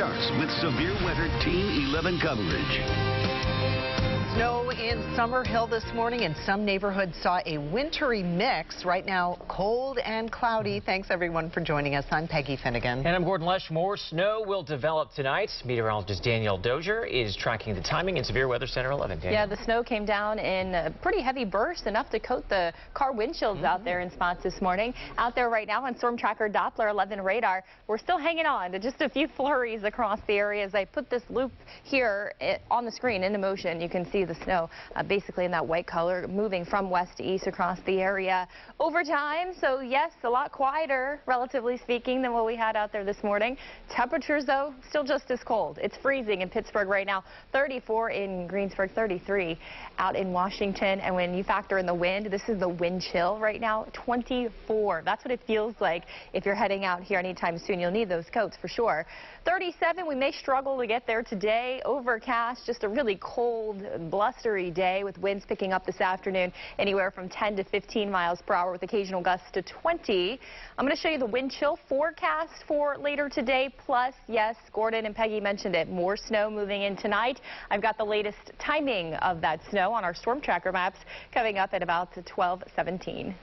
starts with severe weather Team 11 coverage. Snow in Summerhill this morning, and some neighborhoods saw a wintry mix. Right now, cold and cloudy. Thanks, everyone, for joining us. I'm Peggy Finnegan. And I'm Gordon Lesh. More snow will develop tonight. Meteorologist Danielle Dozier is tracking the timing in Severe Weather Center 11. Danielle. Yeah, the snow came down in a pretty heavy burst, enough to coat the car windshields out there in spots this morning. Out there right now on Storm Tracker Doppler 11 radar, we're still hanging on to just a few flurries across the area. As I put this loop here on the screen into motion, you can see the snow basically in that white color moving from west to east across the area over time. So yes, a lot quieter, relatively speaking, than what we had out there this morning. Temperatures, though, still just as cold. It's freezing in Pittsburgh right now, 34 in Greensburg, 33 out in Washington. And when you factor in the wind, this is the wind chill right now, 24. That's what it feels like if you're heading out here anytime soon. You'll need those coats for sure. 37, we may struggle to get there today. Overcast, just a really cold, blustery day with winds picking up this afternoon anywhere from 10 to 15 miles per hour with occasional gusts to 20. I'm going to show you the wind chill forecast for later today. Plus, yes, Gordon and Peggy mentioned it, more snow moving in tonight. I've got the latest timing of that snow on our storm tracker maps coming up at about 12:17.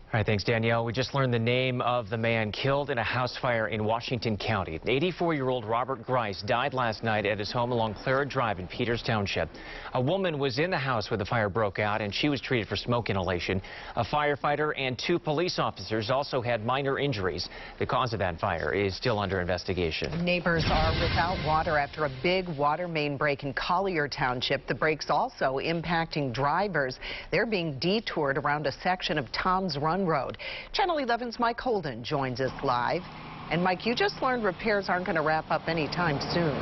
All right, thanks, Danielle. We just learned the name of the man killed in a house fire in Washington County. 84-year-old Robert Grice died last night at his home along Clara Drive in Peters Township. A woman was in the house where the fire broke out, and she was treated for smoke inhalation. A firefighter and 2 police officers also had minor injuries. The cause of that fire is still under investigation. Neighbors are without water after a big water main break in Collier Township. The break's also impacting drivers. They're being detoured around a section of Tom's Run Road. Channel 11's Mike Holden joins us live. And Mike, you just learned repairs aren't going to wrap up anytime soon.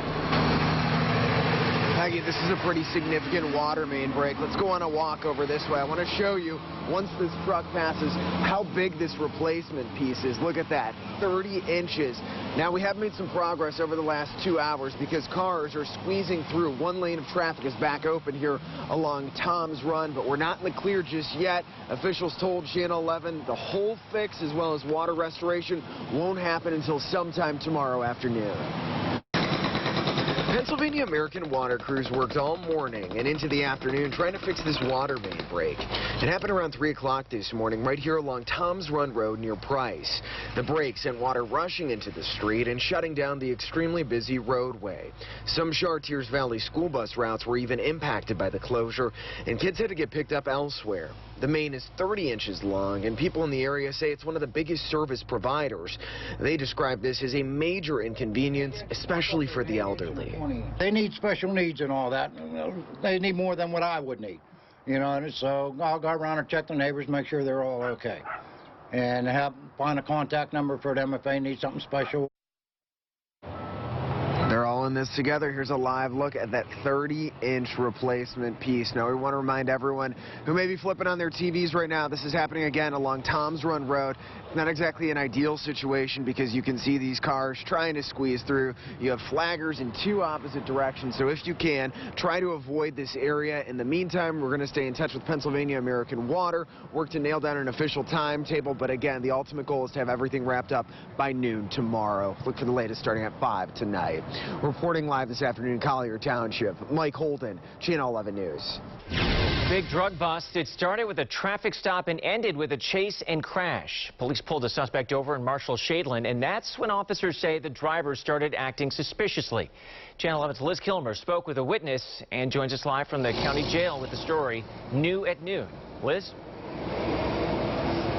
Peggy, this is a pretty significant water main break. Let's go on a walk over this way. I want to show you, once this truck passes, how big this replacement piece is. Look at that, 30 inches. Now, we have made some progress over the last 2 hours because cars are squeezing through. One lane of traffic is back open here along Tom's Run, but we're not in the clear just yet. Officials told Channel 11 the whole fix as well as water restoration won't happen until sometime tomorrow afternoon. Pennsylvania American water crews worked all morning and into the afternoon trying to fix this water main break. It happened around 3 o'clock this morning right here along Tom's Run Road near Price. The break sent water rushing into the street and shutting down the extremely busy roadway. Some Chartiers Valley school bus routes were even impacted by the closure, and kids had to get picked up elsewhere. The main is 30 inches long, and people in the area say it's one of the biggest service providers. They describe this as a major inconvenience, especially for the elderly. They need special needs and all that. They need more than what I would need, you know, so I'll go around and check the neighbors, make sure they're all okay, and find a contact number for them if they need something special. They're all in this together. Here's a live look at that 30-inch replacement piece. Now, we want to remind everyone who may be flipping on their TVs right now, this is happening again along Tom's Run Road. Not exactly an ideal situation because you can see these cars trying to squeeze through. You have flaggers in 2 opposite directions, so if you can, try to avoid this area. In the meantime, we're going to stay in touch with Pennsylvania American Water, work to nail down an official timetable, but again, the ultimate goal is to have everything wrapped up by noon tomorrow. Look for the latest starting at 5 tonight. Reporting live this afternoon in Collier Township, Mike Holden, Channel 11 News. Big drug bust. It started with a traffic stop and ended with a chase and crash. Police pulled the suspect over in Marshall Shadeland, and that's when officers say the driver started acting suspiciously. Channel 11's Liz Kilmer spoke with a witness and joins us live from the county jail with the story new at noon. Liz?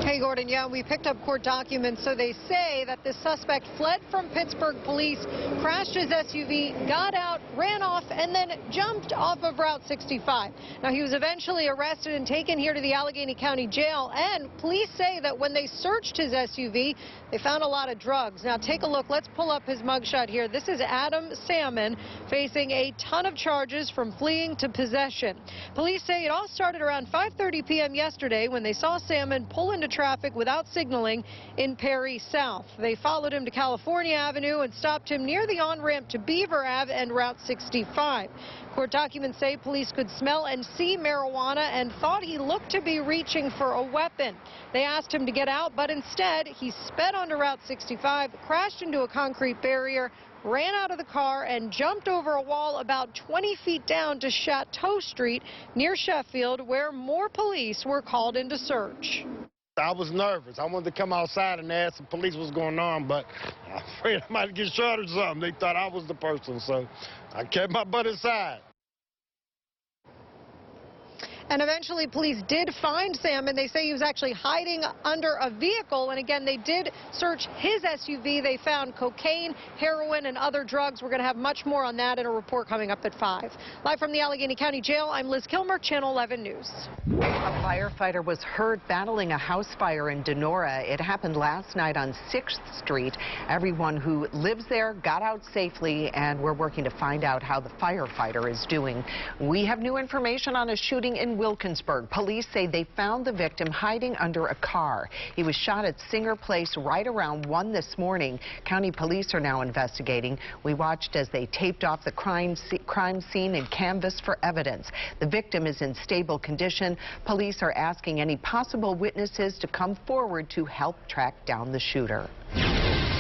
Hey, Gordon, yeah, we picked up court documents. So they say that the suspect fled from Pittsburgh police, crashed his SUV, got out, ran off, and then jumped off of Route 65. Now, he was eventually arrested and taken here to the Allegheny County Jail. And police say that when they searched his SUV, they found a lot of drugs. Now, take a look. Let's pull up his mugshot here. This is Adam Salmon, facing a ton of charges from fleeing to possession. Police say it all started around 5:30 p.m. yesterday when they saw Salmon pull into traffic without signaling in Perry South. They followed him to California Avenue and stopped him near the on-ramp to Beaver Ave and Route 65. Court documents say police could smell and see marijuana and thought he looked to be reaching for a weapon. They asked him to get out, but instead he sped onto Route 65, crashed into a concrete barrier, ran out of the car and jumped over a wall about 20 feet down to Chateau Street near Sheffield, where more police were called into search. I was nervous. I wanted to come outside and ask the police what's going on, but I'm afraid I might get shot or something. They thought I was the person, so I kept my butt inside. And eventually police did find Sam, and they say he was actually hiding under a vehicle. And again, they did search his SUV. They found cocaine, heroin, and other drugs. We're going to have much more on that in a report coming up at 5. Live from the Allegheny County Jail, I'm Liz Kilmer, Channel 11 News. A firefighter was hurt battling a house fire in Donora. It happened last night on 6th Street. Everyone who lives there got out safely, and we're working to find out how the firefighter is doing. We have new information on a shooting in Wilkinsburg. Police say they found the victim hiding under a car. He was shot at Singer Place right around 1 this morning. County police are now investigating. We watched as they taped off the crime scene and canvassed for evidence. The victim is in stable condition. Police are asking any possible witnesses to come forward to help track down the shooter.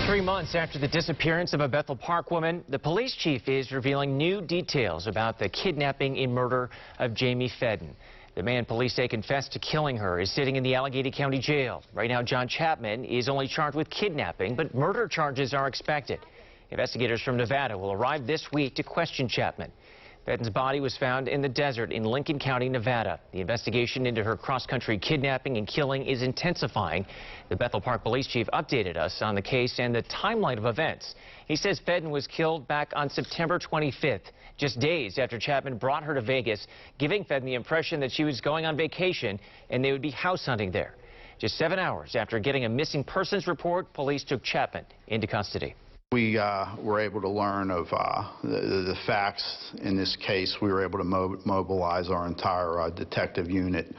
3 months after the disappearance of a Bethel Park woman, the police chief is revealing new details about the kidnapping and murder of Jamie Fedden. The man police say confessed to killing her is sitting in the Allegheny County Jail. Right now, John Chapman is only charged with kidnapping, but murder charges are expected. Investigators from Nevada will arrive this week to question Chapman. Fedden's body was found in the desert in Lincoln County, Nevada. The investigation into her cross-country kidnapping and killing is intensifying. The Bethel Park police chief updated us on the case and the timeline of events. He says Fedden was killed back on September 25th, just days after Chapman brought her to Vegas, giving Fedden the impression that she was going on vacation and they would be house hunting there. Just 7 hours after getting a missing persons report, police took Chapman into custody. We were able to learn of the facts in this case. We were able to mobilize our entire detective unit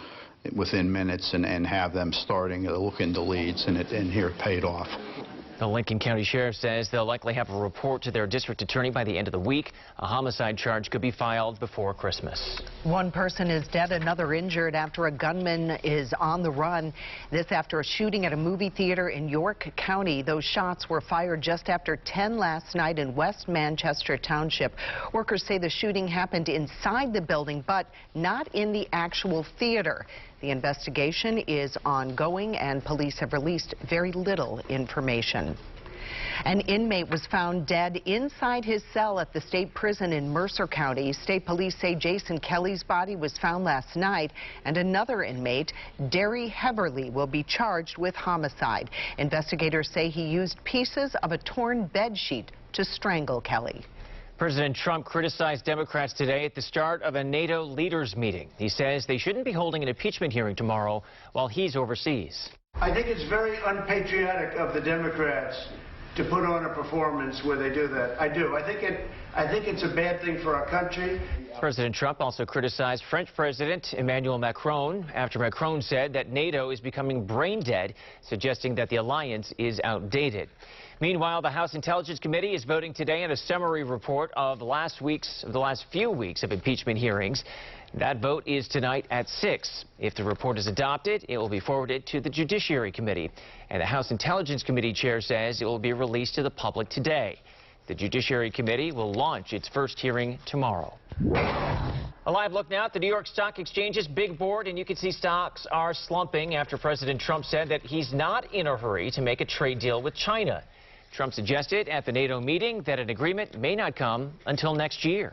within minutes and have them starting to look into leads, and here it paid off. The Lincoln County Sheriff says they'll likely have a report to their district attorney by the end of the week. A homicide charge could be filed before Christmas. One person is dead, another injured after a gunman is on the run. This after a shooting at a movie theater in York County. Those shots were fired just after 10 last night in West Manchester Township. Workers say the shooting happened inside the building, but not in the actual theater. The investigation is ongoing, and police have released very little information. An inmate was found dead inside his cell at the state prison in Mercer County. State police say Jason Kelly's body was found last night, and another inmate, Derry Heberly, will be charged with homicide. Investigators say he used pieces of a torn bed sheet to strangle Kelly. President Trump criticized Democrats today at the start of a NATO leaders meeting. He says they shouldn't be holding an impeachment hearing tomorrow while he's overseas. I think it's very unpatriotic of the Democrats to put on a performance where they do that. I do. I think it's a bad thing for our country. President Trump also criticized French President Emmanuel Macron after Macron said that NATO is becoming brain dead, suggesting that the alliance is outdated. Meanwhile, the House Intelligence Committee is voting today on a summary report of the last few weeks of impeachment hearings. That vote is tonight at 6. If the report is adopted, it will be forwarded to the Judiciary Committee. And the House Intelligence Committee chair says it will be released to the public today. The Judiciary Committee will launch its first hearing tomorrow. A live look now at the New York Stock Exchange's big board, and you can see stocks are slumping after President Trump said that he's not in a hurry to make a trade deal with China. Trump suggested at the NATO meeting that an agreement may not come until next year.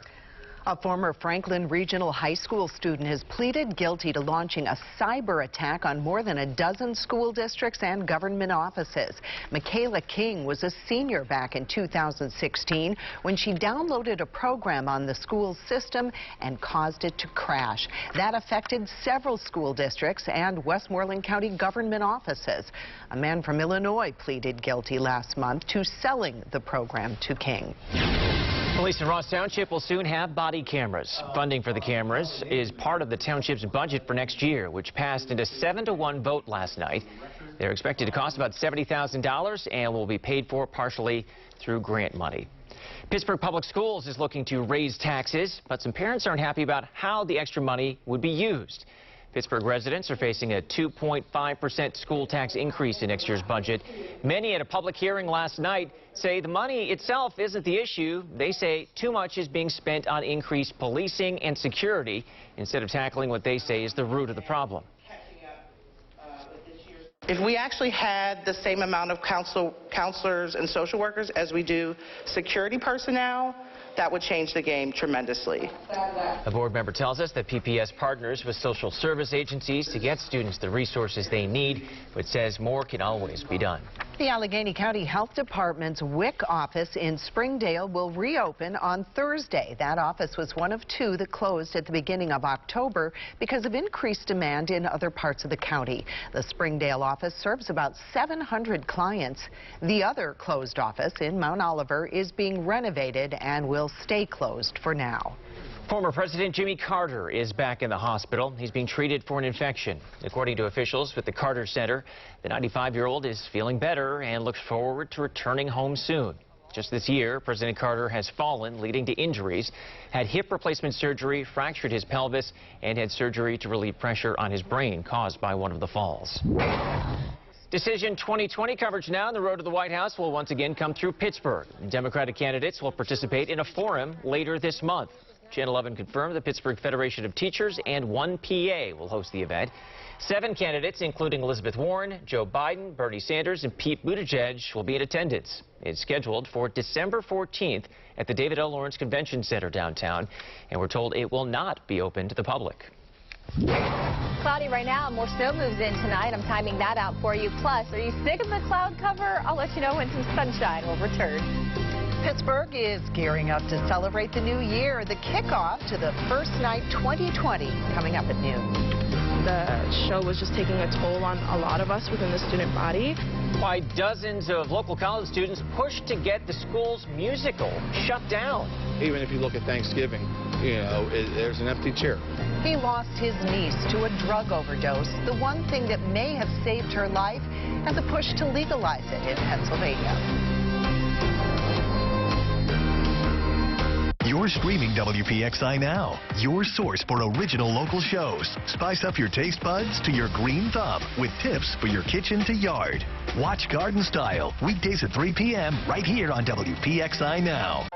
A former Franklin Regional High School student has pleaded guilty to launching a cyber attack on more than a dozen school districts and government offices. Michaela King was a senior back in 2016 when she downloaded a program on the school system and caused it to crash. That affected several school districts and Westmoreland County government offices. A man from Illinois pleaded guilty last month to selling the program to King. Police in Ross Township will soon have body cameras. Funding for the cameras is part of the township's budget for next year, which passed in a 7-to-1 vote last night. They're expected to cost about $70,000 and will be paid for partially through grant money. Pittsburgh Public Schools is looking to raise taxes, but some parents aren't happy about how the extra money would be used. Pittsburgh residents are facing a 2.5% school tax increase in next year's budget. Many at a public hearing last night say the money itself isn't the issue. They say too much is being spent on increased policing and security instead of tackling what they say is the root of the problem. If we actually had the same amount of counselors and social workers as we do security personnel, that would change the game tremendously. A board member tells us that PPS partners with social service agencies to get students the resources they need, but says more can always be done. The Allegheny County Health Department's WIC office in Springdale will reopen on Thursday. That office was one of two that closed at the beginning of October because of increased demand in other parts of the county. The Springdale office serves about 700 clients. The other closed office in Mount Oliver is being renovated and will stay closed for now. Former President Jimmy Carter is back in the hospital. He's being treated for an infection. According to officials with the Carter Center, the 95-year-old is feeling better and looks forward to returning home soon. Just this year, President Carter has fallen, leading to injuries, had hip replacement surgery, fractured his pelvis, and had surgery to relieve pressure on his brain caused by one of the falls. Decision 2020 coverage now on the road to the White House will once again come through Pittsburgh. Democratic candidates will participate in a forum later this month. Channel 11 confirmed the Pittsburgh Federation of Teachers and 1PA will host the event. 7 candidates, including Elizabeth Warren, Joe Biden, Bernie Sanders, and Pete Buttigieg, will be in attendance. It's scheduled for December 14th at the David L. Lawrence Convention Center downtown, and we're told it will not be open to the public. Cloudy right now. More snow moves in tonight. I'm timing that out for you. Plus, are you sick of the cloud cover? I'll let you know when some sunshine will return. Pittsburgh is gearing up to celebrate the new year. The kickoff to the First Night 2020 coming up at noon. The show was just taking a toll on a lot of us within the student body. Why dozens of local college students pushed to get the school's musical shut down. Even if you look at Thanksgiving, you know, there's an empty chair. He lost his niece to a drug overdose, the one thing that may have saved her life, and the push to legalize it in Pennsylvania. You're streaming WPXI now, your source for original local shows. Spice up your taste buds to your green thumb with tips for your kitchen to yard. Watch Garden Style, weekdays at 3 p.m. right here on WPXI Now.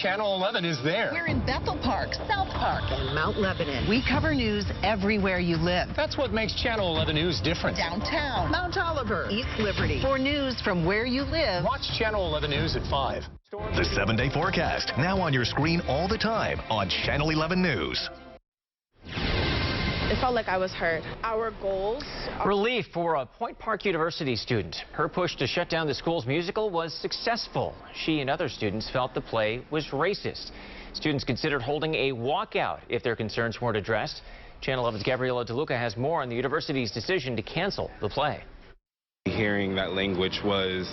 Channel 11 is there. We're in Bethel Park, South Park, and Mount Lebanon. We cover news everywhere you live. That's what makes Channel 11 News different. Downtown, Mount Oliver, East Liberty. For news from where you live, watch Channel 11 News at 5. The 7-day forecast, now on your screen all the time on Channel 11 News. it felt like I was heard. Our goals... Relief for a Point Park University student. Her push to shut down the school's musical was successful. She and other students felt the play was racist. Students considered holding a walkout if their concerns weren't addressed. Channel 11's Gabriela DeLuca has more on the university's decision to cancel the play. Hearing that language was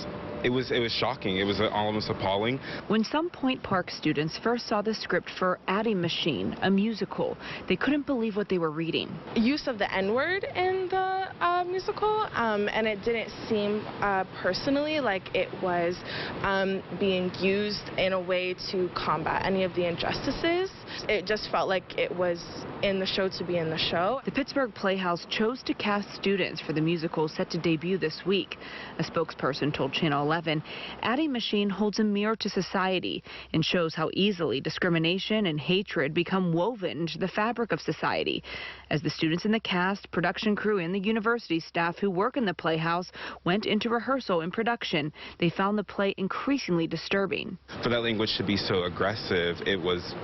shocking. It was almost appalling. When some Point Park students first saw the script for Addie Machine, a musical, they couldn't believe what they were reading. Use of the N-word in the musical, and it didn't seem personally like it was being used in a way to combat any of the injustices. It just felt like it was in the show to be in the show. The Pittsburgh Playhouse chose to cast students for the musical set to debut this week. A spokesperson told Channel 11, Addie Machine holds a mirror to society and shows how easily discrimination and hatred become woven into the fabric of society. As the students in the cast, production crew, and the university staff who work in the Playhouse went into rehearsal and production, they found the play increasingly disturbing. For that language to be so aggressive, it was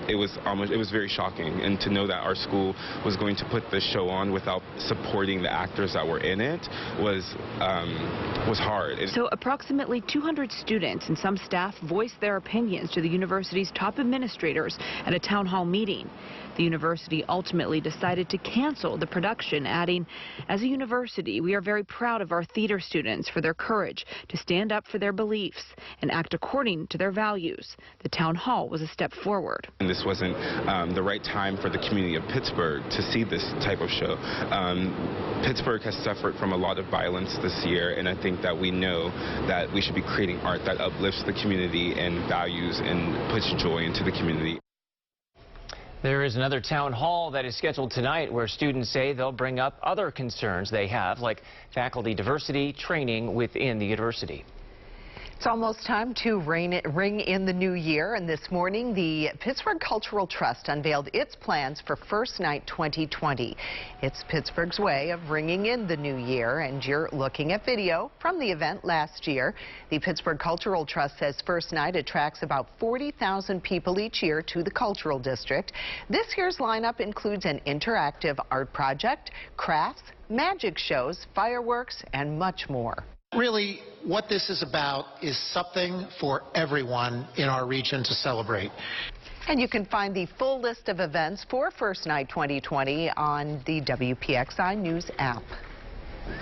very shocking, and to know that our school was going to put this show on without supporting the actors that were in it was hard. So approximately 200 students and some staff voiced their opinions to the university's top administrators at a town hall meeting. The university ultimately decided to cancel the production, adding, "As a university, we are very proud of our theater students for their courage to stand up for their beliefs and act according to their values." The town hall was a step forward. And this wasn't the right time for the community of Pittsburgh to see this type of show. Pittsburgh has suffered from a lot of violence this year, and I think that we know that we should be creating art that uplifts the community and values and puts joy into the community. There is another town hall that is scheduled tonight where students say they'll bring up other concerns they have, like faculty diversity training within the university. It's almost time to ring in the new year, and this morning the Pittsburgh Cultural Trust unveiled its plans for First Night 2020. It's Pittsburgh's way of ringing in the new year, and you're looking at video from the event last year. The Pittsburgh Cultural Trust says First Night attracts about 40,000 people each year to the Cultural District. This year's lineup includes an interactive art project, crafts, magic shows, fireworks, and much more. Really, what this is about is something for everyone in our region to celebrate. And you can find the full list of events for First Night 2020 on the WPXI News app.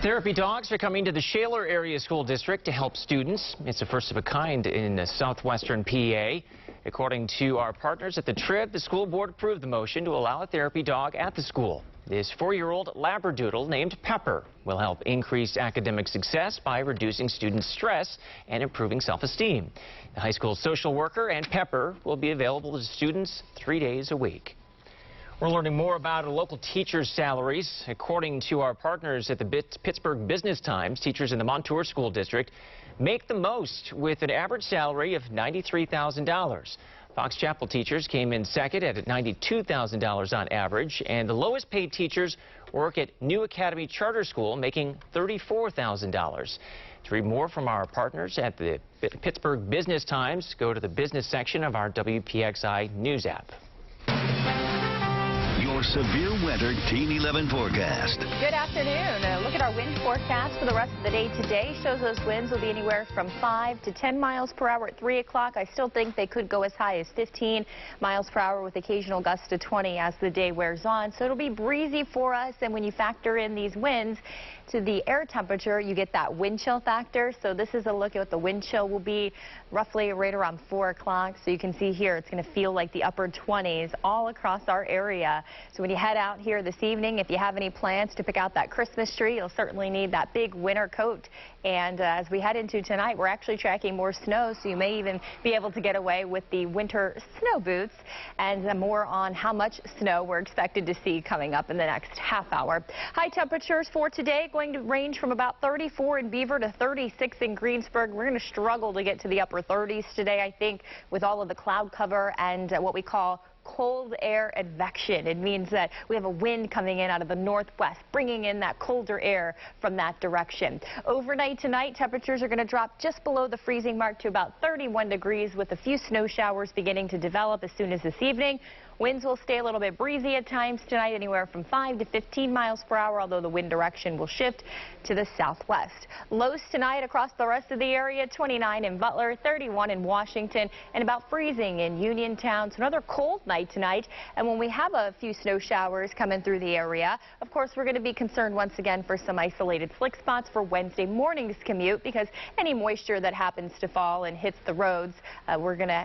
Therapy dogs are coming to the Shaler Area School District to help students. It's the first of a kind in southwestern PA. According to our partners at the Trib, the school board approved the motion to allow a therapy dog at the school. This 4-year-old Labradoodle named Pepper will help increase academic success by reducing students' stress and improving self-esteem. The high school social worker and Pepper will be available to students 3 days a week. We're learning more about local teachers' salaries. According to our partners at the Pittsburgh Business Times, teachers in the Montour School District make the most with an average salary of $93,000. Fox Chapel teachers came in second at $92,000 on average, and the lowest paid teachers work at New Academy Charter School, making $34,000. To read more from our partners at the Pittsburgh Business Times, go to the business section of our WPXI News app. Your severe weather Team 11 forecast. Good afternoon. Look at our wind forecast for the rest of the day today. Shows those winds will be anywhere from 5 to 10 miles per hour at 3 o'clock. I still think they could go as high as 15 miles per hour with occasional gusts to 20 as the day wears on. So it'll be breezy for us. And when you factor in these winds to the air temperature, you get that wind chill factor. So this is a look at what the wind chill will be roughly right around 4 o'clock. So you can see here it's going to feel like the upper 20s all across our area. So when you head out here this evening, if you have any plans to pick out that Christmas tree, you'll certainly need that big winter coat. And as we head into tonight, we're actually tracking more snow, so you may even be able to get away with the winter snow boots. And more on how much snow we're expected to see coming up in the next half hour. High temperatures for today going to range from about 34 in Beaver to 36 in Greensburg. We're going to struggle to get to the upper 30s today, I think, with all of the cloud cover and what we call cold air advection. It means that we have a wind coming in out of the northwest, bringing in that colder air from that direction. Overnight tonight, temperatures are going to drop just below the freezing mark to about 31 degrees with a few snow showers beginning to develop as soon as this evening. Winds will stay a little bit breezy at times tonight, anywhere from 5 to 15 miles per hour, although the wind direction will shift to the southwest. Lows tonight across the rest of the area, 29 in Butler, 31 in Washington, and about freezing in Uniontown. So another cold night tonight. And when we have a few snow showers coming through the area, of course, we're going to be concerned once again for some isolated slick spots for Wednesday morning's commute, because any moisture that happens to fall and hits the roads,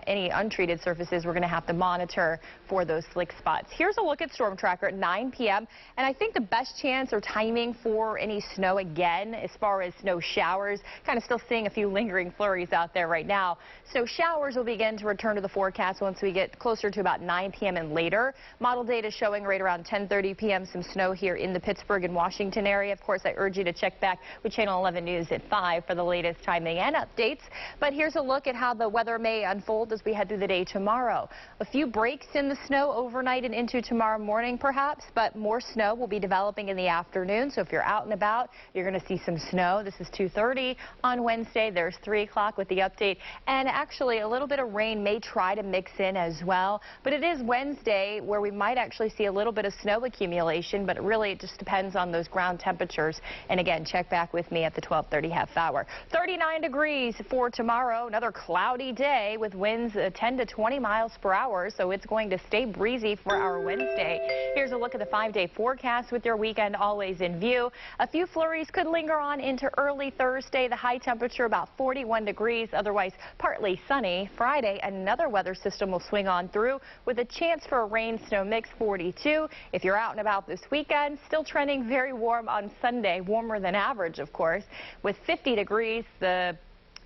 any untreated surfaces, we're going to have to monitor for those slick spots. Here's a look at Storm Tracker at 9 p.m. And I think the best chance or timing for any snow again, as far as snow showers, kind of still seeing a few lingering flurries out there right now. Snow showers will begin to return to the forecast once we get closer to about 9 p.m. and later. Model data showing right around 10:30 p.m. some snow here in the Pittsburgh and Washington area. Of course, I urge you to check back with Channel 11 News at 5 for the latest timing and updates. But here's a look at how the weather may unfold as we head through the day tomorrow. A few breaks in the snow overnight and into tomorrow morning perhaps, but more snow will be developing in the afternoon. So if you're out and about, you're going to see some snow. This is 2:30 on Wednesday. There's 3 o'clock with the update. And actually a little bit of rain may try to mix in as well. But it is Wednesday where we might actually see a little bit of snow accumulation, but really it just depends on those ground temperatures. And again, check back with me at the 12:30 half hour. 39 degrees for tomorrow. Another cloudy day with winds 10 to 20 miles per hour. So it's going to stay breezy for our Wednesday. Here's a look at the 5-day forecast with your weekend always in view. A few flurries could linger on into early Thursday. The high temperature about 41 degrees, otherwise partly sunny. Friday, another weather system will swing on through with a chance for a rain-snow mix, 42. If you're out and about this weekend, still trending very warm on Sunday, warmer than average, of course, with 50 degrees. The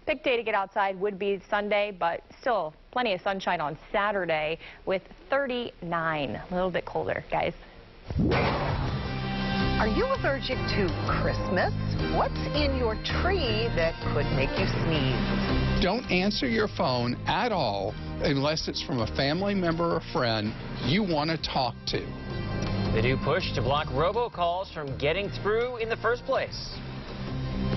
pick day to get outside would be Sunday, but still plenty of sunshine on Saturday with 39. A little bit colder, guys. Are you allergic to Christmas? What's in your tree that could make you sneeze? Don't answer your phone at all unless it's from a family member or friend you want to talk to. The new push to block robocalls from getting through in the first place.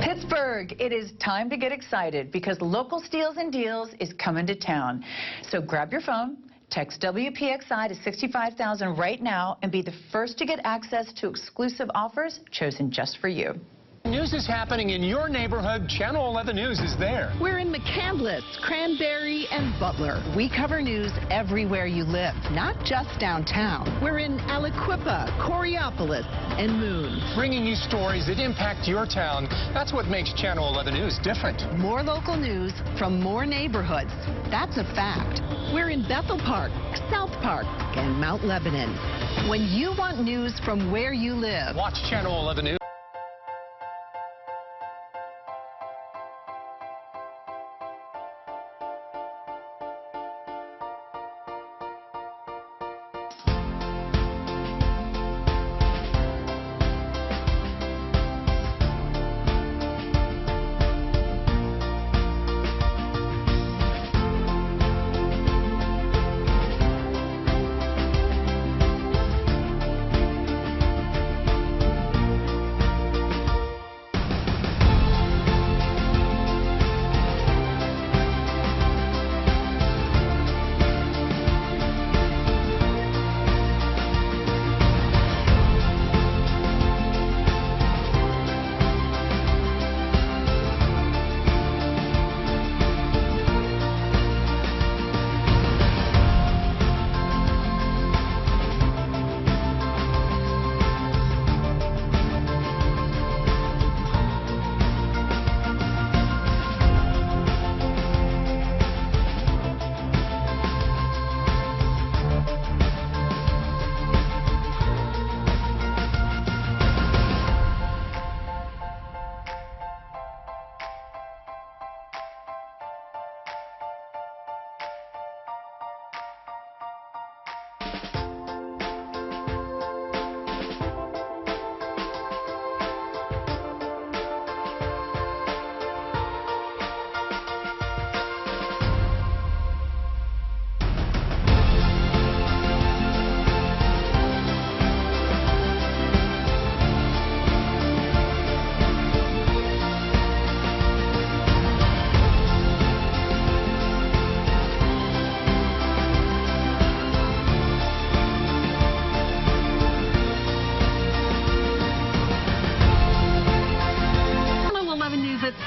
Pittsburgh, it is time to get excited because Local Steals and Deals is coming to town. So grab your phone, text WPXI to 65,000 right now and be the first to get access to exclusive offers chosen just for you. News is happening in your neighborhood. Channel 11 News is there. We're in McCandless, Cranberry, and Butler. We cover news everywhere you live, not just downtown. We're in Aliquippa, Coraopolis, and Moon. Bringing you stories that impact your town. That's what makes Channel 11 News different. More local news from more neighborhoods. That's a fact. We're in Bethel Park, South Park, and Mount Lebanon. When you want news from where you live, watch Channel 11 News.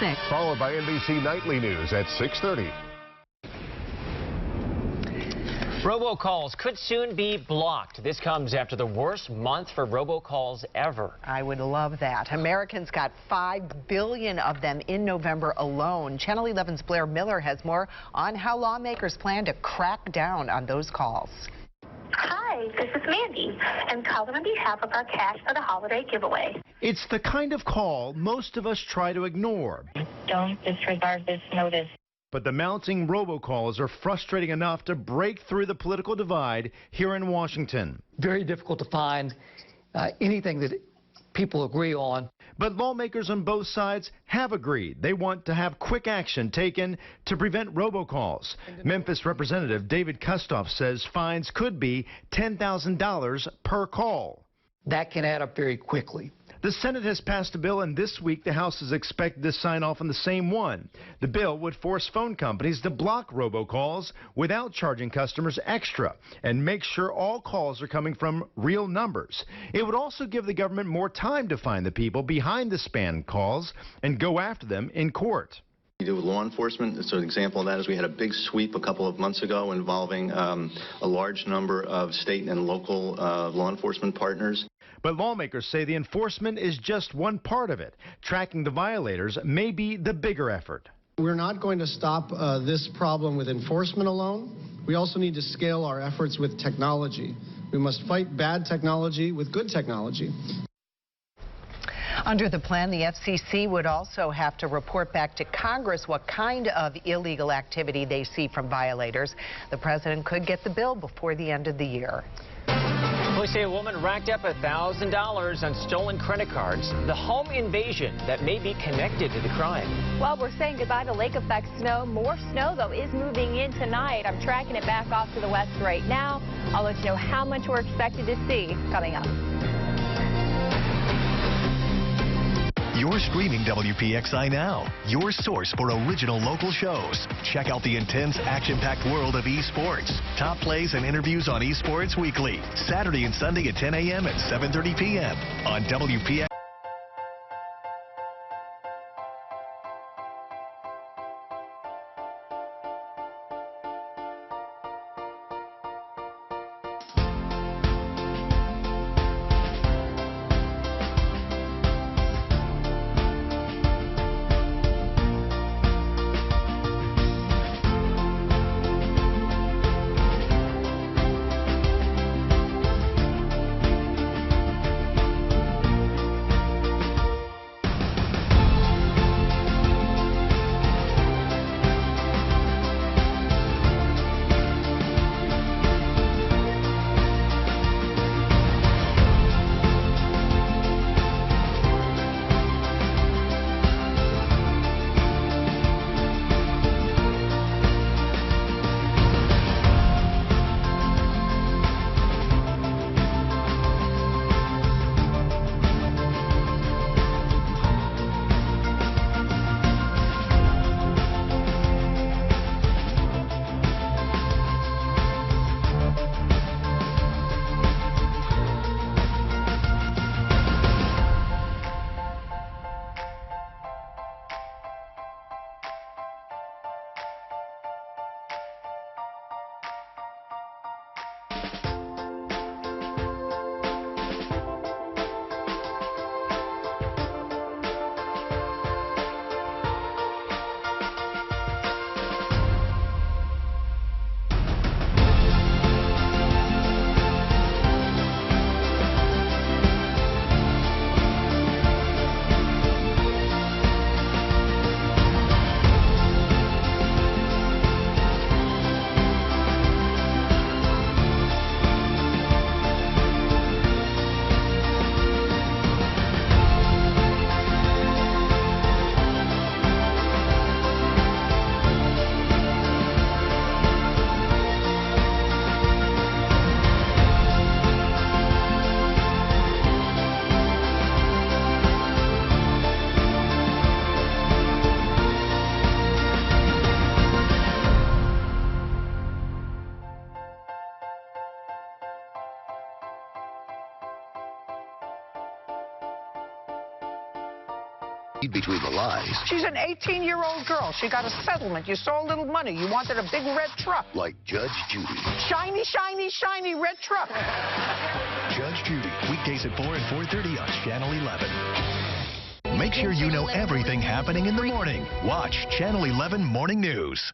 6. Followed by NBC Nightly News at 6:30. Robocalls could soon be blocked. This comes after the worst month for robocalls ever. I would love that. Americans got 5 billion of them in November alone. Channel 11's Blair Miller has more on how lawmakers plan to crack down on those calls. Hi, this is Mandy. I'm calling on behalf of our Cash for the Holiday giveaway. It's the kind of call most of us try to ignore. Don't disregard this notice. But the mounting robocalls are frustrating enough to break through the political divide here in Washington. Very difficult to find anything that people agree on. But lawmakers on both sides have agreed. They want to have quick action taken to prevent robocalls. Memphis Representative David Kustoff says fines could be $10,000 per call. That can add up very quickly. The Senate has passed a bill, and this week the House is expected to sign off on the same one. The bill would force phone companies to block robocalls without charging customers extra and make sure all calls are coming from real numbers. It would also give the government more time to find the people behind the spam calls and go after them in court. We do with law enforcement. So an example of that is we had a big sweep a couple of months ago involving a large number of state and local law enforcement partners. But lawmakers say the enforcement is just one part of it. Tracking the violators may be the bigger effort. We're not going to stop this problem with enforcement alone. We also need to scale our efforts with technology. We must fight bad technology with good technology. Under the plan, the FCC would also have to report back to Congress what kind of illegal activity they see from violators. The president could get the bill before the end of the year. Police say a woman racked up $1,000 on stolen credit cards. The home invasion that may be connected to the crime. Well, we're saying goodbye to lake effect snow. More snow, though, is moving in tonight. I'm tracking it back off to the west right now. I'll let you know how much we're expected to see coming up. You're streaming WPXI now, your source for original local shows. Check out the intense, action-packed world of esports. Top plays and interviews on Esports Weekly, Saturday and Sunday at 10 a.m. and 7:30 p.m. on WPXI. Between the lies. She's an 18-year-old girl. She got a settlement. You saw a little money. You wanted a big red truck. Like Judge Judy. Shiny, shiny, shiny red truck. Judge Judy. Weekdays at 4 and 4:30 on Channel 11. Make sure you know everything happening in the morning. Watch Channel 11 Morning News.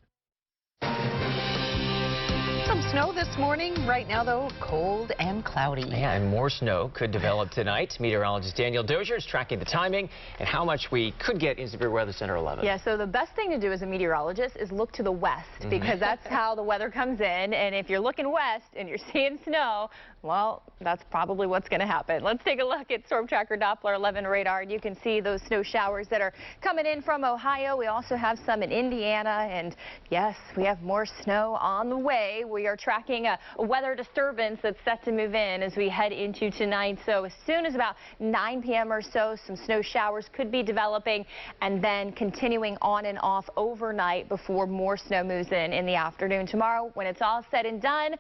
Some snow this morning. Right now, though, cold and cloudy. Yeah, and more snow could develop tonight. Meteorologist Danielle Dozier is tracking the timing and how much we could get in Severe Weather Center 11. Yeah, so the best thing to do as a meteorologist is look to the west because that's how the weather comes in. And if you're looking west and you're seeing snow, well, that's probably what's going to happen. Let's take a look at Storm Tracker Doppler 11 radar. And you can see those snow showers that are coming in from Ohio. We also have some in Indiana. And yes, we have more snow on the way. We are tracking a weather disturbance that's set to move in as we head into tonight. So as soon as about 9 p.m. or so, some snow showers could be developing and then continuing on and off overnight before more snow moves in the afternoon. Tomorrow, when it's all said and done,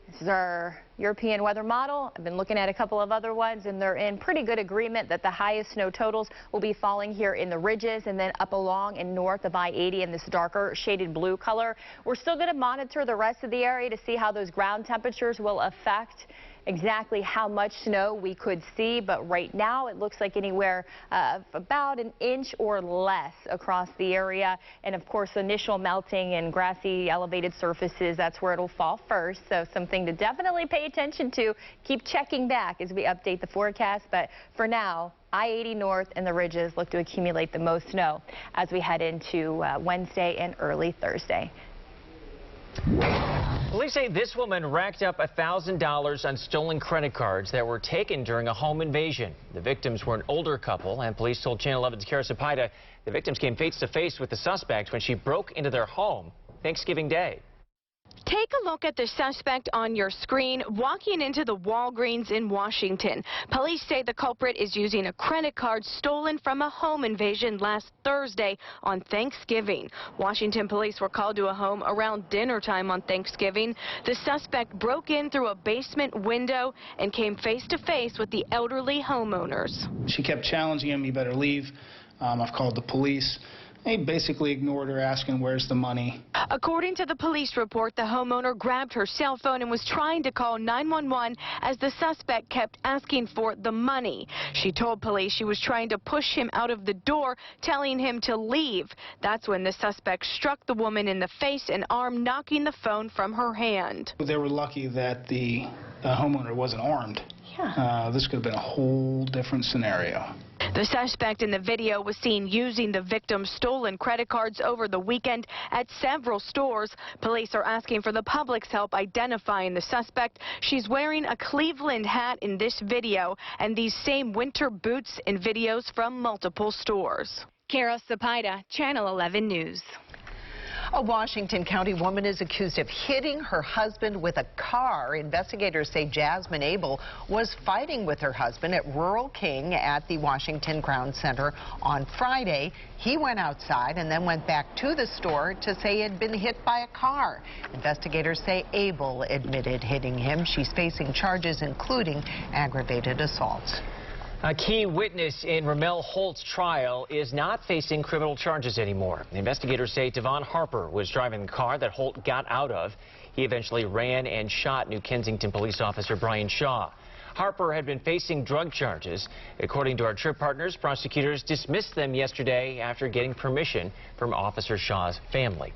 this is our European weather model. I've been looking at a couple of other ones, and they're in pretty good agreement that the highest snow totals will be falling here in the ridges and then up along and north of I-80 in this darker shaded blue color. We're still going to monitor the rest of the area to see how those ground temperatures will affect exactly how much snow we could see, but right now it looks like anywhere about an inch or less across the area. And of course, initial melting and grassy elevated surfaces, that's where it'll fall first. So something to definitely pay attention to. Keep checking back as we update the forecast. But for now, I-80 north and the ridges look to accumulate the most snow as we head into Wednesday and early Thursday. Police say this woman racked up $1,000 on stolen credit cards that were taken during a home invasion. The victims were an older couple, and police told Channel 11's Kara Sapida the victims came face to face with the suspect when she broke into their home Thanksgiving Day. Take a look at the suspect on your screen walking into the Walgreens in Washington. Police say the culprit is using a credit card stolen from a home invasion last Thursday on Thanksgiving. Washington police were called to a home around dinner time on Thanksgiving. The suspect broke in through a basement window and came face to face with the elderly homeowners. She kept challenging him, "You better leave. I've called the police." He basically ignored her, asking, "Where's the money?" According to the police report, the homeowner grabbed her cell phone and was trying to call 911 as the suspect kept asking for the money. She told police she was trying to push him out of the door, telling him to leave. That's when the suspect struck the woman in the face and arm, knocking the phone from her hand. They were lucky that the homeowner wasn't armed. Yeah. This could have been a whole different scenario. The suspect in the video was seen using the victim's stolen credit cards over the weekend at several stores. Police are asking for the public's help identifying the suspect. She's wearing a Cleveland hat in this video and these same winter boots in videos from multiple stores. Kara Sapida, Channel 11 News. A Washington County woman is accused of hitting her husband with a car. Investigators say Jasmine Abel was fighting with her husband at Rural King at the Washington Crown Center on Friday. He went outside and then went back to the store to say he had been hit by a car. Investigators say Abel admitted hitting him. She's facing charges including aggravated assault. A key witness in Ramel Holt's trial is not facing criminal charges anymore. Investigators say Devon Harper was driving the car that Holt got out of. He eventually ran and shot New Kensington police officer Brian Shaw. Harper had been facing drug charges. According to our trip partners, prosecutors dismissed them yesterday after getting permission from Officer Shaw's family.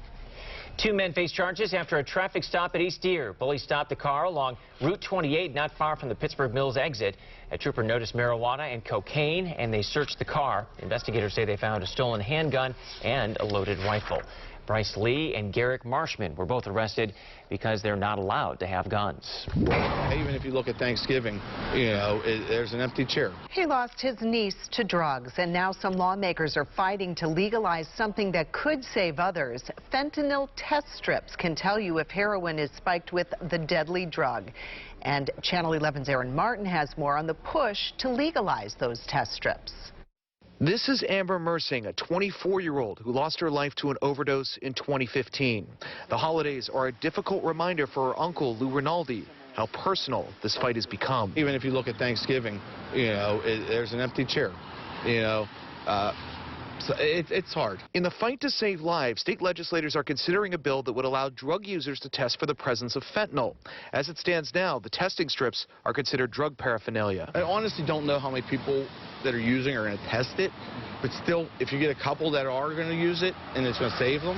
Two men face charges after a traffic stop at East Deer. Police stopped the car along Route 28, not far from the Pittsburgh Mills exit. A trooper noticed marijuana and cocaine, and they searched the car. Investigators say they found a stolen handgun and a loaded rifle. Bryce Lee and Garrick Marshman were both arrested because they're not allowed to have guns. Even if you look at Thanksgiving, there's an empty chair. He lost his niece to drugs, and now some lawmakers are fighting to legalize something that could save others. Fentanyl test strips can tell you if heroin is spiked with the deadly drug. And Channel 11's Aaron Martin has more on the push to legalize those test strips. This is Amber Mersing, a 24-year-old who lost her life to an overdose in 2015. The holidays are a difficult reminder for her uncle, Lou Rinaldi, how personal this fight has become. Even if you look at Thanksgiving, there's an empty chair. So it's hard. In the fight to save lives, state legislators are considering a bill that would allow drug users to test for the presence of fentanyl. As it stands now, the testing strips are considered drug paraphernalia. I honestly don't know how many people that are using are going to test it, but still, if you get a couple that are going to use it and it's going to save them,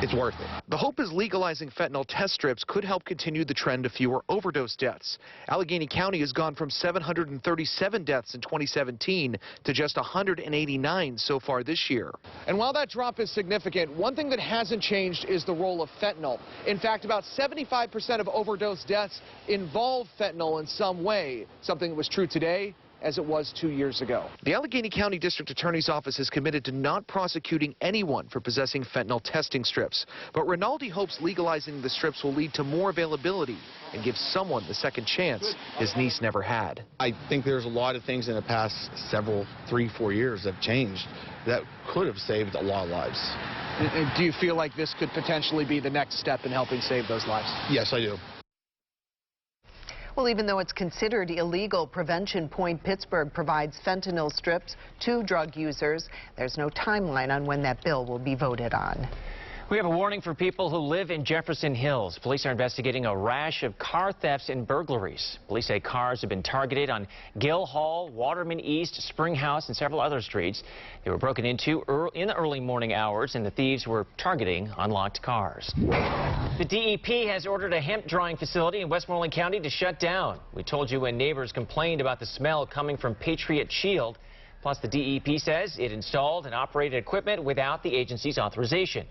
it's worth it. The hope is legalizing fentanyl test strips could help continue the trend of fewer overdose deaths. Allegheny County has gone from 737 deaths in 2017 to just 189 so far this year. And while that drop is significant, one thing that hasn't changed is the role of fentanyl. In fact, about 75% of overdose deaths involve fentanyl in some way, something that was true today as it was 2 years ago. The Allegheny County District Attorney's Office is committed to not prosecuting anyone for possessing fentanyl testing strips. But Rinaldi hopes legalizing the strips will lead to more availability and give someone the second chance his niece never had. I think there's a lot of things in the past 3-4 years that have changed that could have saved a lot of lives. And do you feel like this could potentially be the next step in helping save those lives? Yes, I do. Well, even though it's considered illegal, Prevention Point Pittsburgh provides fentanyl strips to drug users. There's no timeline on when that bill will be voted on. We have a warning for people who live in Jefferson Hills. Police are investigating a rash of car thefts and burglaries. Police say cars have been targeted on Gill Hall, Waterman East, Spring House, and several other streets. They were broken into in the early morning hours, and the thieves were targeting unlocked cars. The DEP has ordered a hemp drying facility in Westmoreland County to shut down. We told you when neighbors complained about the smell coming from Patriot Shield. Plus, the DEP says it installed and operated equipment without the agency's authorization.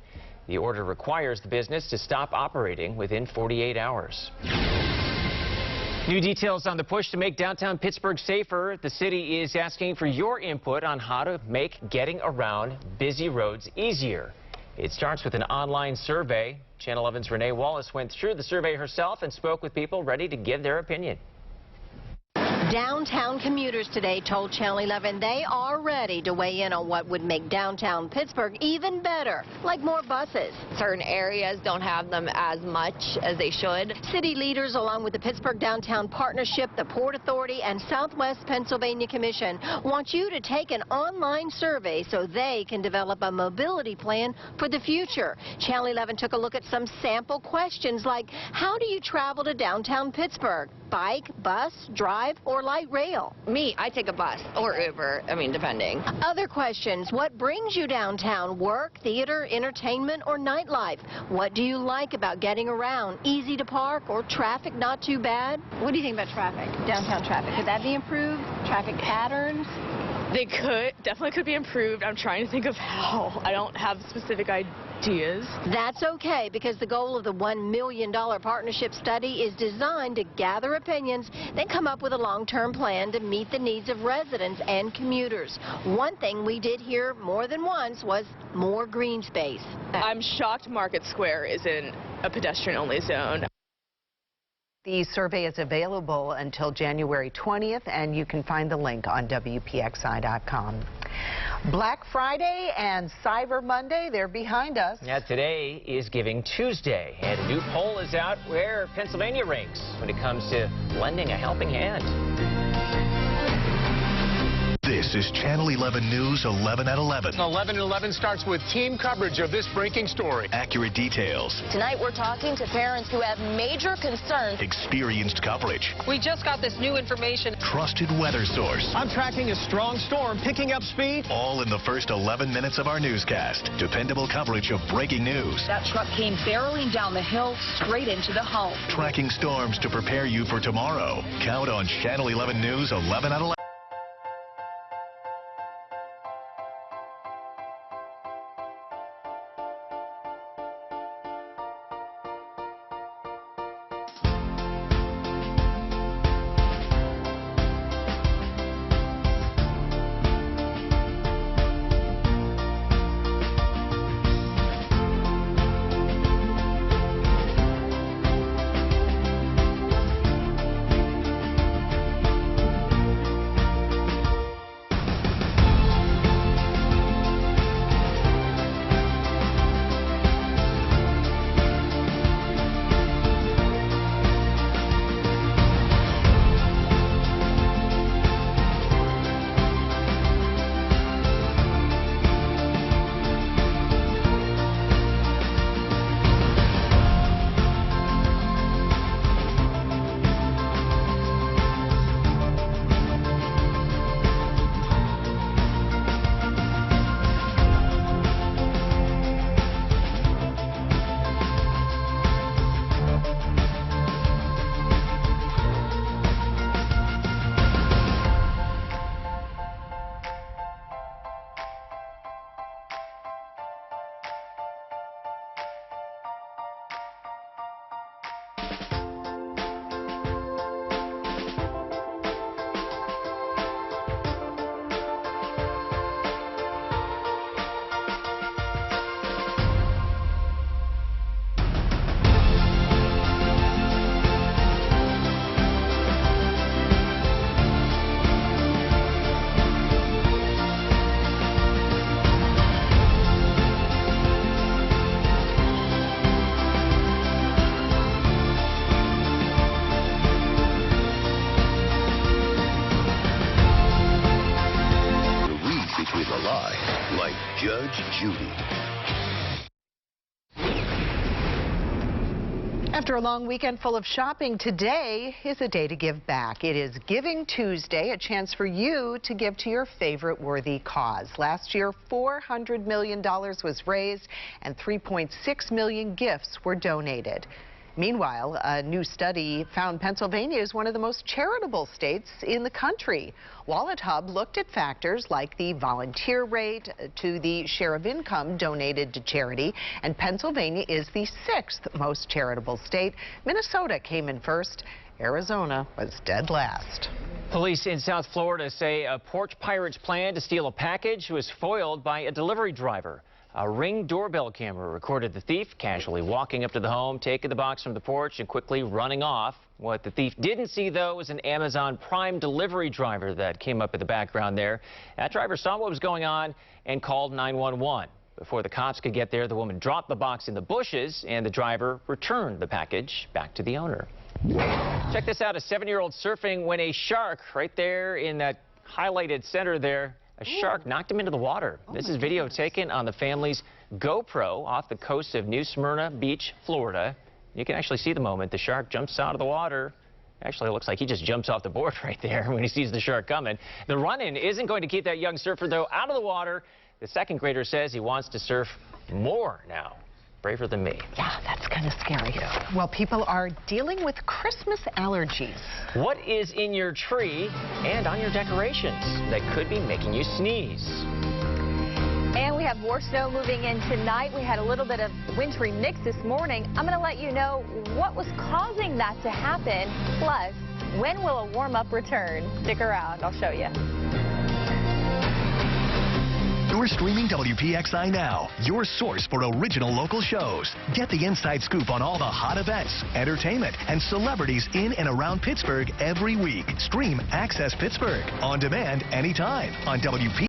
The order requires the business to stop operating within 48 hours. New details on the push to make downtown Pittsburgh safer. The city is asking for your input on how to make getting around busy roads easier. It starts with an online survey. Channel 11's Renee Wallace went through the survey herself and spoke with people ready to give their opinion. Downtown commuters today told Channel 11 they are ready to weigh in on what would make downtown Pittsburgh even better, like more buses. Certain areas don't have them as much as they should. City leaders, along with the Pittsburgh Downtown Partnership, the Port Authority, and Southwest Pennsylvania Commission, want you to take an online survey so they can develop a mobility plan for the future. Channel 11 took a look at some sample questions like, how do you travel to downtown Pittsburgh? Bike, bus, drive, or light rail? Me, I take a bus or Uber, depending. Other questions, what brings you downtown? Work, theater, entertainment, or nightlife? What do you like about getting around? Easy to park or traffic not too bad? What do you think about traffic, downtown traffic? Could that be improved? Traffic patterns? They definitely could be improved. I'm trying to think of how. I don't have specific ideas. That's okay, because the goal of the $1 million partnership study is designed to gather opinions, then come up with a long-term plan to meet the needs of residents and commuters. One thing we did hear more than once was more green space. I'm shocked Market Square isn't a pedestrian-only zone. The survey is available until January 20th, and you can find the link on WPXI.com. Black Friday and Cyber Monday, they're behind us. Yeah, today is Giving Tuesday, and a new poll is out where Pennsylvania ranks when it comes to lending a helping hand. This is Channel 11 News 11 at 11. 11 at 11 starts with team coverage of this breaking story. Accurate details. Tonight we're talking to parents who have major concerns. Experienced coverage. We just got this new information. Trusted weather source. I'm tracking a strong storm picking up speed. All in the first 11 minutes of our newscast. Dependable coverage of breaking news. That truck came barreling down the hill straight into the home. Tracking storms to prepare you for tomorrow. Count on Channel 11 News 11 at 11. between the line, like Judge Judy. After a long weekend full of shopping, today is a day to give back. It is Giving Tuesday, a chance for you to give to your favorite worthy cause. Last year, $400 million was raised and 3.6 million gifts were donated. Meanwhile, a new study found Pennsylvania is one of the most charitable states in the country. Wallet Hub looked at factors like the volunteer rate to the share of income donated to charity, and Pennsylvania is the 6th most charitable state. Minnesota came in first. Arizona was dead last. Police in South Florida say a porch pirate's plan to steal a package was foiled by a delivery driver. A Ring doorbell camera recorded the thief casually walking up to the home, taking the box from the porch and quickly running off. What the thief didn't see, though, was an Amazon Prime delivery driver that came up in the background there. That driver saw what was going on and called 911. Before the cops could get there, the woman dropped the box in the bushes and the driver returned the package back to the owner. Check this out. A 7-year-old surfing when a shark right there in that highlighted center there. A shark knocked him into the water. This is video taken on the family's GoPro off the coast of New Smyrna Beach, Florida. You can actually see the moment the shark jumps out of the water. Actually, it looks like he just jumps off the board right there when he sees the shark coming. The run-in isn't going to keep that young surfer, though, out of the water. The second grader says he wants to surf more now. Braver than me. Yeah, that's kind of scary. Yeah. Well, people are dealing with Christmas allergies. What is in your tree and on your decorations that could be making you sneeze? And we have more snow moving in tonight. We had a little bit of wintry mix this morning. I'm going to let you know what was causing that to happen. Plus, when will a warm-up return? Stick around. I'll show you. You're streaming WPXI now, your source for original local shows. Get the inside scoop on all the hot events, entertainment, and celebrities in and around Pittsburgh every week. Stream Access Pittsburgh on demand anytime on WPXI.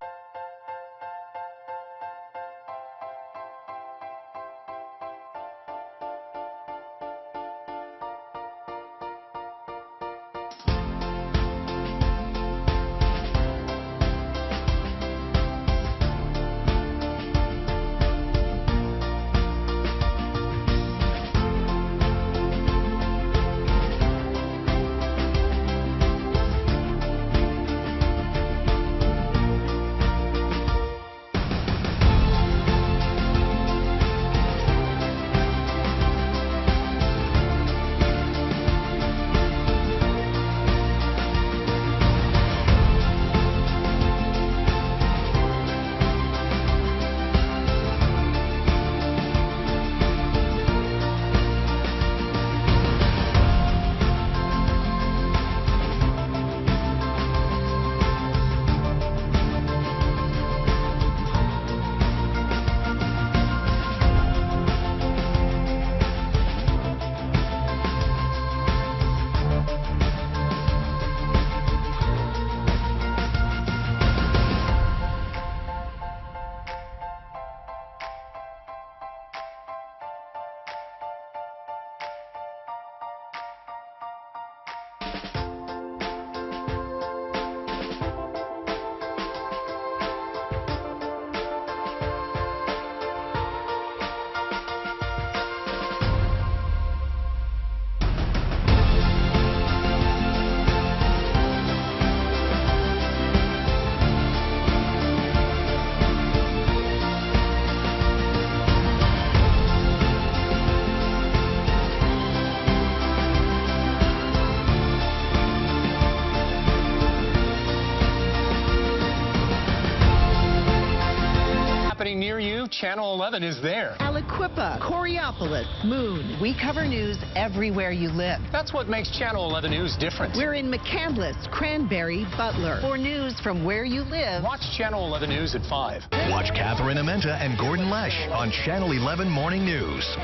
Near you, Channel 11 is there. Aliquippa, Coraopolis, Moon. We cover news everywhere you live. That's what makes Channel 11 News different. We're in McCandless, Cranberry, Butler. For news from where you live, watch Channel 11 News at 5. Watch Catherine Amenta and Gordon Lesh on Channel 11 Morning News.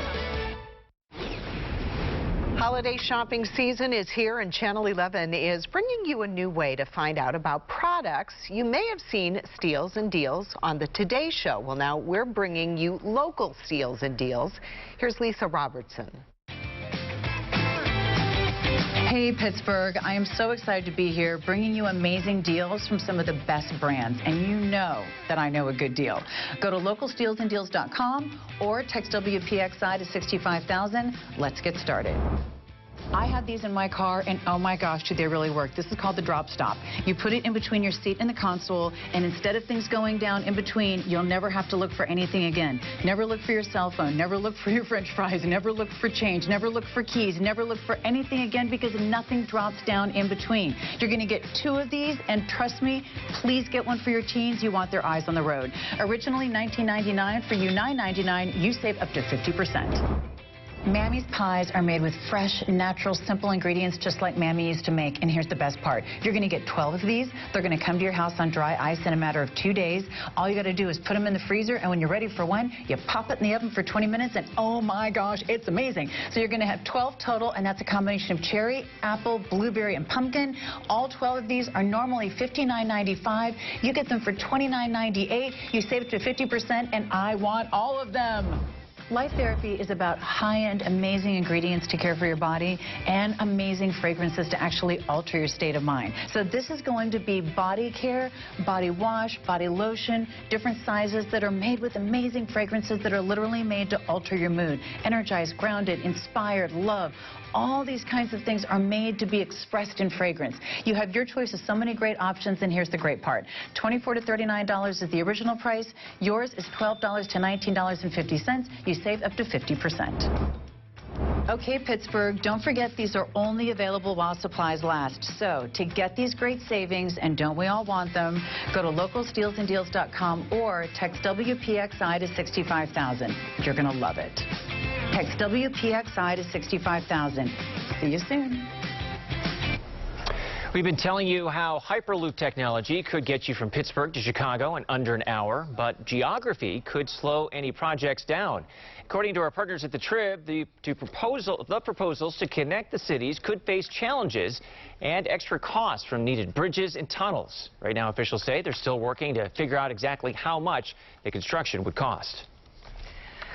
Holiday shopping season is here, and Channel 11 is bringing you a new way to find out about products. You may have seen steals and deals on the Today Show. Well, now we're bringing you local steals and deals. Here's Lisa Robertson. Hey Pittsburgh, I am so excited to be here bringing you amazing deals from some of the best brands, and you know that I know a good deal. Go to localstealsanddeals.com or text WPXI to 65,000. Let's get started. I have these in my car, and oh my gosh, do they really work. This is called the drop stop. You put it in between your seat and the console, and instead of things going down in between, you'll never have to look for anything again. Never look for your cell phone, never look for your french fries, never look for change, never look for keys, never look for anything again, because nothing drops down in between. You're going to get 2 of these, and trust me, please get one for your teens. You want their eyes on the road. Originally $19.99, for you $9.99, you save up to 50%. Mammy's pies are made with fresh, natural, simple ingredients just like Mammy used to make. And here's the best part. You're going to get 12 of these. They're going to come to your house on dry ice in a matter of 2 days. All you got to do is put them in the freezer, and when you're ready for one, you pop it in the oven for 20 minutes, and oh my gosh, it's amazing. So you're going to have 12 total, and that's a combination of cherry, apple, blueberry, and pumpkin. All 12 of these are normally $59.95. You get them for $29.98. You save it to 50%, and I want all of them. Life Therapy is about high-end, amazing ingredients to care for your body and amazing fragrances to actually alter your state of mind. So this is going to be body care, body wash, body lotion, different sizes that are made with amazing fragrances that are literally made to alter your mood. Energized, grounded, inspired, love. All these kinds of things are made to be expressed in fragrance. You have your choice of so many great options, and here's the great part. $24 to $39 is the original price. Yours is $12 to $19.50. You save up to 50%. Okay, Pittsburgh, don't forget these are only available while supplies last. So to get these great savings, and don't we all want them, go to localstealsanddeals.com or text WPXI to 65,000. You're going to love it. Text WPXI to 65,000. See you soon. We've been telling you how Hyperloop technology could get you from Pittsburgh to Chicago in under an hour, but geography could slow any projects down. According to our partners at the Trib, the proposals to connect the cities could face challenges and extra costs from needed bridges and tunnels. Right now, officials say they're still working to figure out exactly how much the construction would cost.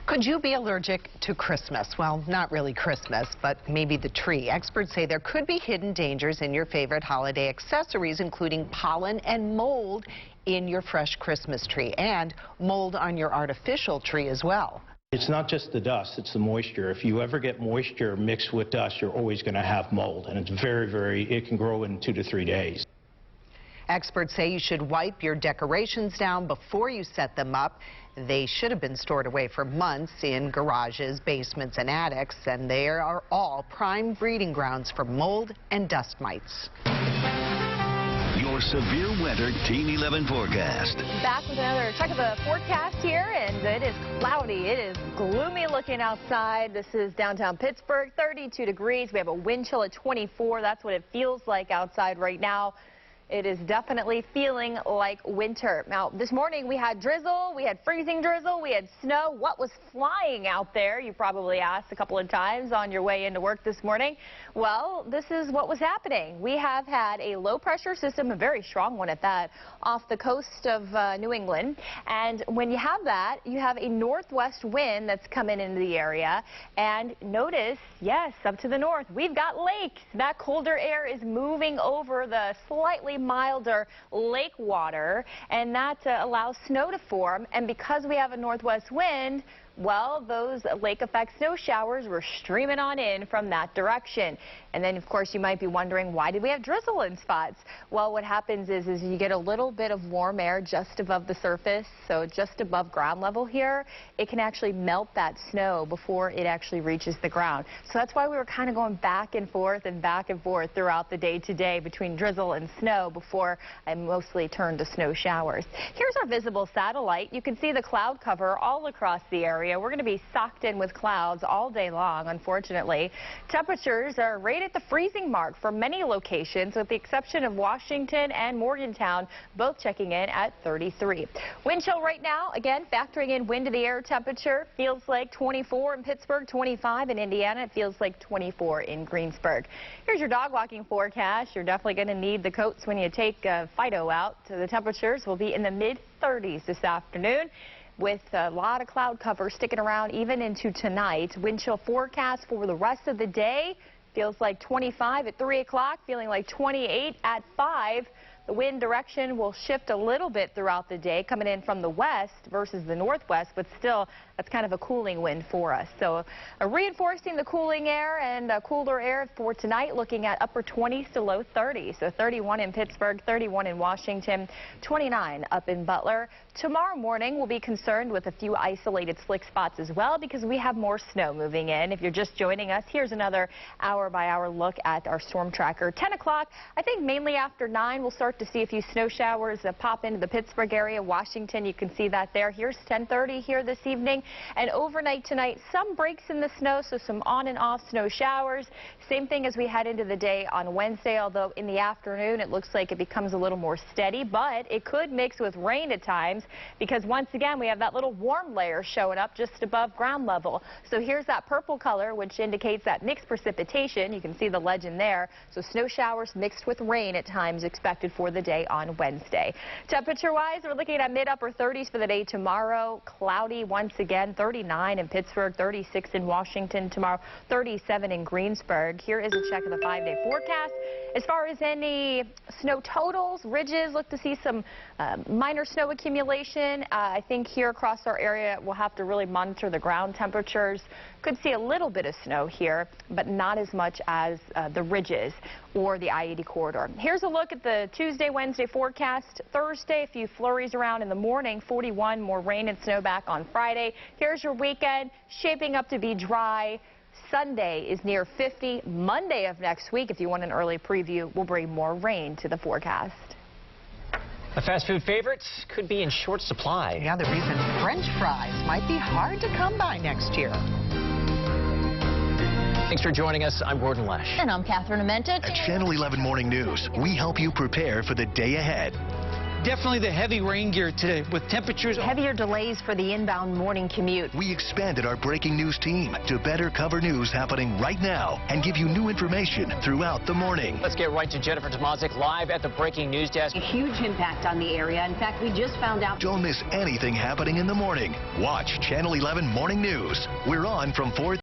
Could you be allergic to Christmas? Well, not really Christmas, but maybe the tree. Experts say there could be hidden dangers in your favorite holiday accessories, including pollen and mold in your fresh Christmas tree, and mold on your artificial tree as well. It's not just the dust, it's the moisture. If you ever get moisture mixed with dust, you're always going to have mold, and it's it can grow in 2 to 3 days. Experts say you should wipe your decorations down before you set them up. They should have been stored away for months in garages, basements, and attics, and they are all prime breeding grounds for mold and dust mites. Your severe weather Team 11 forecast. Back with another check of the forecast here, and it is cloudy. It is gloomy looking outside. This is downtown Pittsburgh, 32 degrees. We have a wind chill at 24. That's what it feels like outside right now. It is definitely feeling like winter. Now, this morning we had drizzle, we had freezing drizzle, we had snow. What was flying out there? You probably asked a couple of times on your way into work this morning. Well, this is what was happening. We have had a low pressure system, a very strong one at that, off the coast of New England. And when you have that, you have a northwest wind that's coming into the area. And notice, yes, up to the north, we've got lakes. That colder air is moving over the slightly milder lake water, and that allows snow to form. And because we have a northwest wind, well, those lake effect snow showers were streaming on in from that direction. And then, of course, you might be wondering, why did we have drizzle in spots? Well, what happens is you get a little bit of warm air just above the surface, so just above ground level here. It can actually melt that snow before it actually reaches the ground. So that's why we were kind of going back and forth throughout the day today between drizzle and snow before I mostly turned to snow showers. Here's our visible satellite. You can see the cloud cover all across the area. We're going to be socked in with clouds all day long, unfortunately. Temperatures are right at the freezing mark for many locations, with the exception of Washington and Morgantown, both checking in at 33. Wind chill right now, again, factoring in wind to the air temperature, feels like 24 in Pittsburgh, 25 in Indiana. It feels like 24 in Greensburg. Here's your dog walking forecast. You're definitely going to need the coats when you take Fido out. The temperatures will be in the mid-30s this afternoon, with a lot of cloud cover sticking around even into tonight. Wind chill forecast for the rest of the day. Feels like 25 at 3 o'clock, feeling like 28 at 5. The wind direction will shift a little bit throughout the day, coming in from the west versus the northwest, but still, that's kind of a cooling wind for us. So reinforcing the cooling air and cooler air for tonight, looking at upper 20s to low 30s. So 31 in Pittsburgh, 31 in Washington, 29 up in Butler. Tomorrow morning, we'll be concerned with a few isolated slick spots as well because we have more snow moving in. If you're just joining us, here's another hour-by-hour look at our storm tracker. 10 o'clock, I think mainly after 9, we'll start to see a few snow showers pop into the Pittsburgh area. Washington, you can see that there. Here's 10:30 here this evening. And overnight tonight, some breaks in the snow, so some on and off snow showers. Same thing as we head into the day on Wednesday, although in the afternoon it looks like it becomes a little more steady, but it could mix with rain at times because once again we have that little warm layer showing up just above ground level. So here's that purple color, which indicates that mixed precipitation. You can see the legend there. So snow showers mixed with rain at times expected for the day on Wednesday. Temperature-wise, we're looking at mid-upper 30s for the day tomorrow. Cloudy once again, 39 in Pittsburgh, 36 in Washington tomorrow, 37 in Greensburg. Here is a check of the 5-day forecast. As far as any snow totals, ridges, look to see some minor snow accumulation. I think here across our area, we'll have to really monitor the ground temperatures. Could see a little bit of snow here, but not as much as the ridges or the I-80 corridor. Here's a look at the Tuesday, Wednesday forecast. Thursday, a few flurries around in the morning, 41, more rain and snow back on Friday. Here's your weekend, shaping up to be dry. Sunday is near 50. Monday of next week, if you want an early preview, will bring more rain to the forecast. The fast food favorites could be in short supply. Yeah, the reason French fries might be hard to come by next year. Thanks for joining us. I'm Gordon Lesh. And I'm Catherine Amenta. At Channel 11 Morning News, we help you prepare for the day ahead. Definitely the heavy rain gear today with temperatures. Heavier delays for the inbound morning commute. We expanded our breaking news team to better cover news happening right now and give you new information throughout the morning. Let's get right to Jennifer Tomazik live at the breaking news desk. A huge impact on the area. In fact, we just found out. Don't miss anything happening in the morning. Watch Channel 11 Morning News. We're on from 4.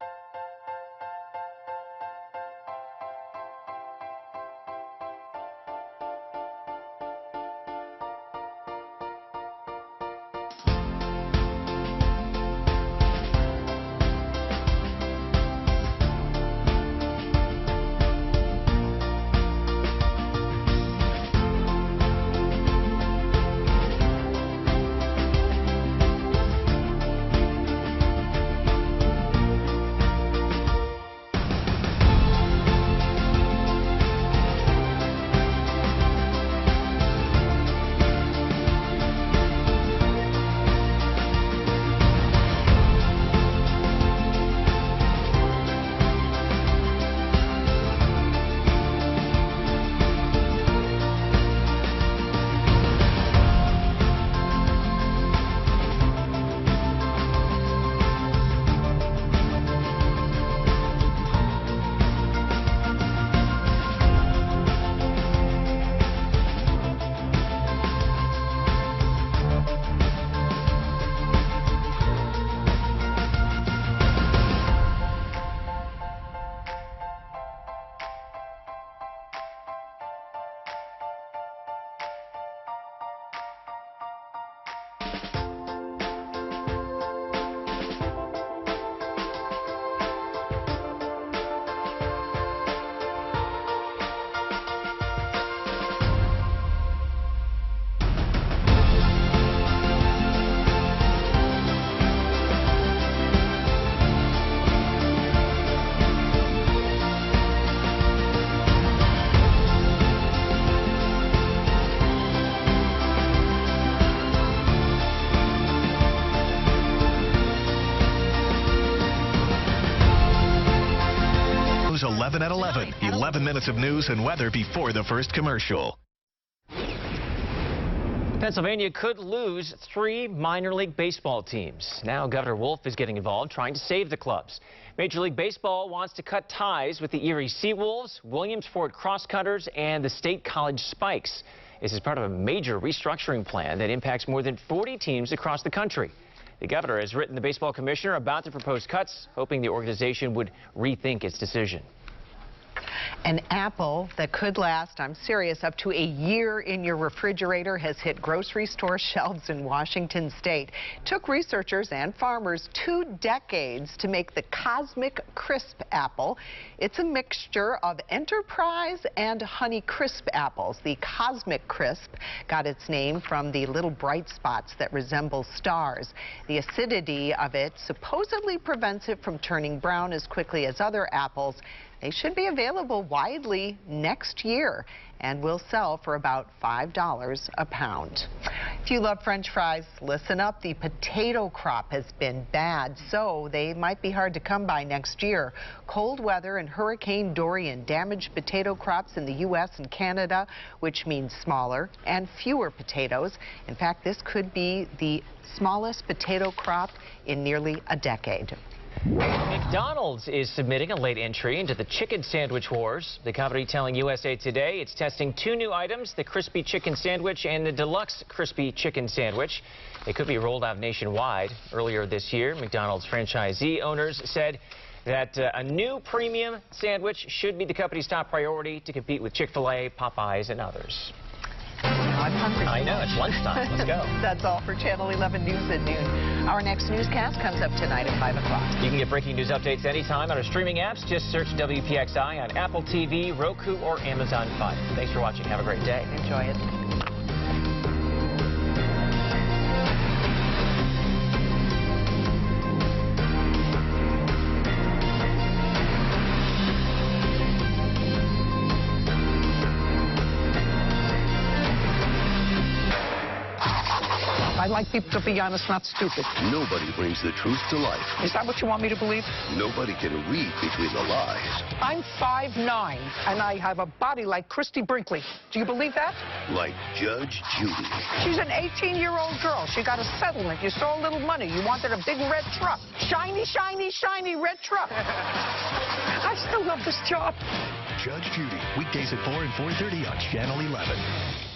News 11 at 11. 11 minutes of news and weather before the first commercial. Pennsylvania could lose 3 minor league baseball teams. Now Governor Wolf is getting involved trying to save the clubs. Major League Baseball wants to cut ties with the Erie Seawolves, Williamsport Crosscutters, and the State College Spikes. This is part of a major restructuring plan that impacts more than 40 teams across the country. The governor has written the baseball commissioner about the proposed cuts, hoping the organization would rethink its decision. An apple that could last, I'm serious, up to a year in your refrigerator has hit grocery store shelves in Washington state. It took researchers and farmers 2 decades to make the Cosmic Crisp apple. It's a mixture of Enterprise and Honey Crisp apples. The Cosmic Crisp got its name from the little bright spots that resemble stars. The acidity of it supposedly prevents it from turning brown as quickly as other apples. They should be available widely next year and will sell for about $5 a pound. If you love French fries, listen up. The potato crop has been bad, so they might be hard to come by next year. Cold weather and Hurricane Dorian damaged potato crops in the U.S. and Canada, which means smaller and fewer potatoes. In fact, this could be the smallest potato crop in nearly a decade. McDonald's is submitting a late entry into the chicken sandwich wars. The company telling USA Today it's testing 2 new items, the crispy chicken sandwich and the deluxe crispy chicken sandwich. They could be rolled out nationwide. Earlier this year, McDonald's franchisee owners said that a new premium sandwich should be the company's top priority to compete with Chick-fil-A, Popeyes, and others. I'm hungry. I know, it's lunchtime. Let's go. That's all for Channel 11 News at noon. Our next newscast comes up tonight at 5 o'clock. You can get breaking news updates anytime on our streaming apps. Just search WPXI on Apple TV, Roku, or Amazon Fire. Thanks for watching. Have a great day. Enjoy it. I like people to be honest, not stupid. Nobody brings the truth to life. Is that what you want me to believe? Nobody can read between the lies. I'm 5'9", and I have a body like Christy Brinkley. Do you believe that? Like Judge Judy. She's an 18-year-old girl. She got a settlement. You stole a little money. You wanted a big red truck. Shiny, shiny, shiny red truck. I still love this job. Judge Judy, weekdays at 4 and 4:30 on Channel 11.